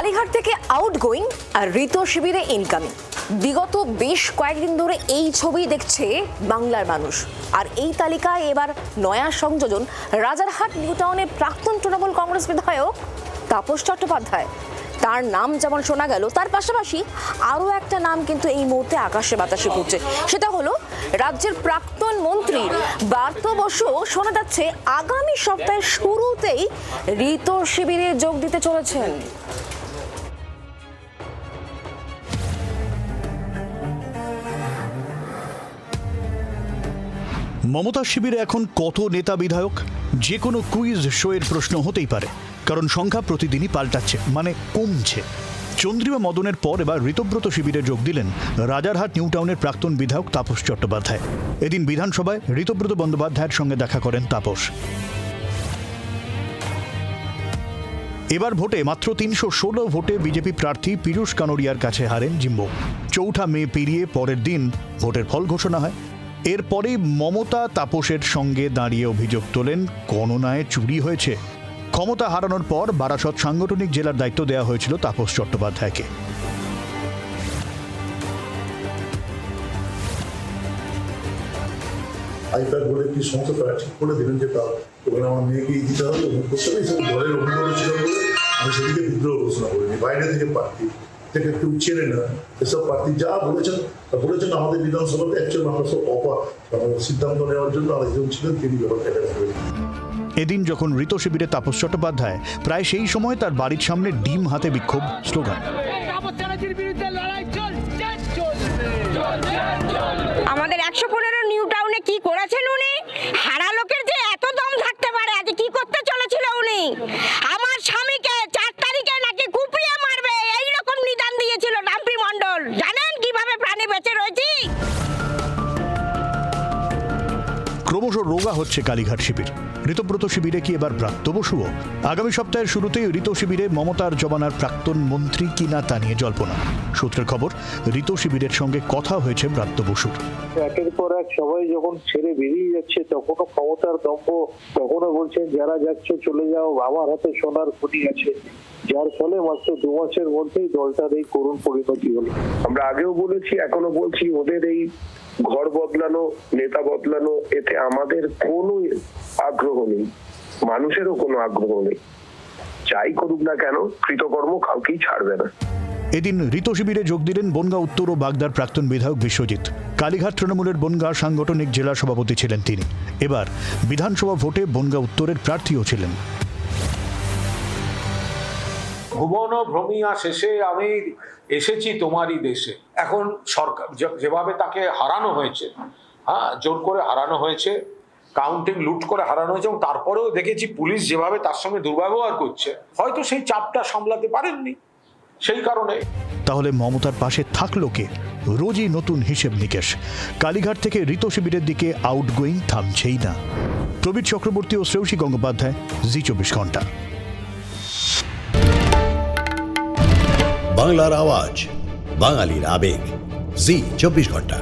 কালীঘাট থেকে আউটগোয়িং আর ঋত শিবিরে ইনকামিং, বিগত বেশ কয়েকদিন ধরে এই ছবি দেখছে বাংলার মানুষ। আর এই তালিকায় এবার নয়া সংযোজন রাজারহাট নিউ টাউনের প্রাক্তন তৃণমূল কংগ্রেস বিধায়ক তাপস চট্টোপাধ্যায়। তার নাম যেমন শোনা গেল, তার পাশাপাশি আরও একটা নাম কিন্তু এই মুহূর্তে আকাশে বাতাসে ঘুরছে। সেটা হলো রাজ্যের প্রাক্তন মন্ত্রী ব্রাত্য বসু। শোনা যাচ্ছে আগামী সপ্তাহের শুরুতেই ঋত শিবিরে যোগ দিতে চলেছেন। মমতার শিবিরে এখন কত নেতা বিধায়ক? যে কোনো কুইজ শোয়ের প্রশ্ন হতেই পারে, কারণ সংখ্যা প্রতিদিনই পাল্টাচ্ছে, মানে কমছে। চন্দ্রিমা মদনের পর এবার ঋতব্রত শিবিরে যোগ দিলেন রাজারহাট নিউ টাউনের প্রাক্তন বিধায়ক তাপস চট্টোপাধ্যায়। এদিন বিধানসভায় ঋতব্রত বন্দ্যোপাধ্যায়ের সঙ্গে দেখা করেন তাপস। এবার ভোটে মাত্র ৩১৬ ভোটে বিজেপি প্রার্থী পীযূষ কানোরিয়ার কাছে হারেন জিম্বো। ৪ মে পেরিয়ে পরের দিন ভোটের ফল ঘোষণা হয়। এরপরেই মমতা তাপসের সঙ্গে দাঁড়িয়ে অভিযোগ তোলেন গণনায় চুরি হয়েছে। ক্ষমতা হারানোর পর বারাসত সাংগঠনিক জেলার দায়িত্ব দেওয়া হয়েছিল তাপস চট্টোপাধ্যায়কে। আইপ্যাড বলে কি সমস্ত তারা ঠিক করে দিলেন যে ওখানে আমার মেয়েকে দিতে হবে, এইসব ঘরের অভিজ্ঞতা ছিল বলে আমি সেদিকে বিদ্রোহ ঘোষণা করিনি। বাইরে থেকে প্রার্থী থেকে কেউ চেনে না, এসব প্রার্থী যা বলেছেন আমাদের বিধানসভাতে অ্যাকচুয়ালি আমরা সব সিদ্ধান্ত নেওয়ার জন্য আরেকজন ছিলেন, তিনি ব্যাপারটা করেন। এদিন যখন ঋত শিবিরে তাপস চট্টোপাধ্যায়, প্রায় সেই সময় তার বাড়ির সামনে ডিম হাতে বিক্ষোভ স্লোগান। আমাদের 115 নিউ টাউনে কি করেছেন উনি? হারা লোকের যে এত দম থাকতে পারে, আজ কি করতে চলেছিল উনি? আমার স্বামীকে 4 তারিখে নাকি কুপিয়ে মারবে, এইরকম নিদান দিয়েছিল ডাম্পি মণ্ডল। জানেন কিভাবে প্রাণে বেঁচে রয়েছি? ক্রমশ রোগা হচ্ছে কালীঘাট শিবির। ঋতব্রত শিবিরে কি এবার ব্রাত্য বসুও? আগামী সপ্তাহের শুরুতেই ঋত শিবিরে মমতার জমানার প্রাক্তন মন্ত্রী কিনা তা নিয়ে জল্পনা। সূত্রের খবর, ঋত শিবিরের সঙ্গে কথা হয়েছে ব্রাত্য বসুর। একের পর এক সবাই যখন ছেড়ে বেরিয়ে যাচ্ছে, তখনও ক্ষমতার দম্ভ, তখনও বলছেন যারা যাচ্ছ চলে যাও, আমার হাতে সোনার খনি আছে, যার ফলে মাত্র 2 মাসের মধ্যেই দলটার এই করুণ পরিণতি হলো। আমরা আগেও বলেছি, এখনো বলছি, ওদের এই ঘর বদলানো, নেতা বদলানো, এতে আমাদের কোনো আগ্রহ নেই, মানুষেরও কোনো আগ্রহ নেই। যাই করুক না কেন, কৃতকর্ম কাউকেই ছাড়বে না। এদিন ঋত শিবিরে যোগ দিলেন বনগাঁ উত্তর ও বাগদার প্রাক্তন বিধায়ক বিশ্বজিৎ। কালীঘাট তৃণমূলের বনগাঁ সাংগঠনিক জেলা সভাপতি ছিলেন তিনি। এবার বিধানসভা ভোটে বনগাঁ উত্তরের প্রার্থীও ছিলেন। ভুবন ভ্রমিয়া শেষে আমি এসেছি তোমারই দেশে। এখন সরকার যেভাবে তাকে হারানো হয়েছে, জোর করে হারানো হয়েছে, কাউন্টিং লুট করে হারানো হয়েছে, এবং তারপরেও দেখেছি পুলিশ যেভাবে তার সঙ্গে দুর্ব্যবহার করছে, হয়তো সেই চাপটা সামলাতে পারেননি, সেই কারণে। তাহলে মমতার পাশে থাকলো কে? রোজই নতুন হিসেব নিকেশ। কালীঘাট থেকে ঋত শিবিরের দিকে আউটগোয়িং থামছেই না। প্রবীর চক্রবর্তী ও শ্রেয়সী গঙ্গোপাধ্যায়, জি24 ঘন্টা। বাংলার আওয়াজ, বাঙালির আবেগ, জি24 ঘন্টা।